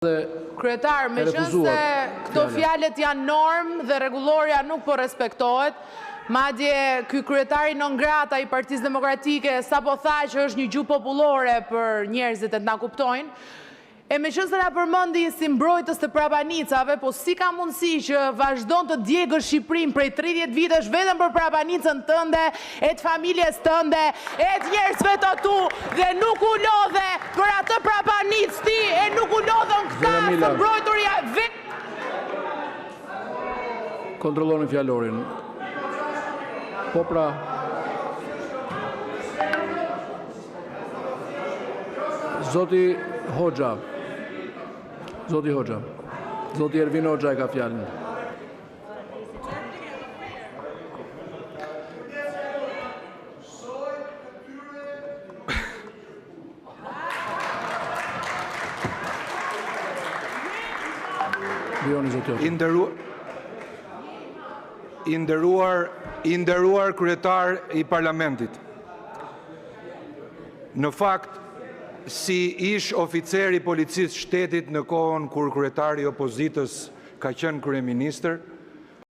Kryetar, me qënë se këto fjallet janë normë dhe rregullorja nuk po respektohet, madje ky kryetari non grata i Partisë Demokratike sapo tha që është një gjuhë popullore për njerëzit e të na kuptojnë, e me qënë se na përmendi si mbrojtës të prapanicave, po si ka mundësi që vazhdon të djegësh Shqipërinë prej 30 vitesh vetëm për prapanicën tënde, e të familjes tënde, e të njerëzve të tu, dhe nuk u lodhe për atë prapanicë ti, e nuk u lodhën këta të mbrojturja Kontrolloni fjalorin. Po pra. Zoti Hoxha. Zoti Ervin Hoxha e ka fjalën. I nderuar kryetar i parlamentit. Në fakt, si ish oficer i policisë shtetit në kohën kur kryetari i opozitës ka qenë kryeministër,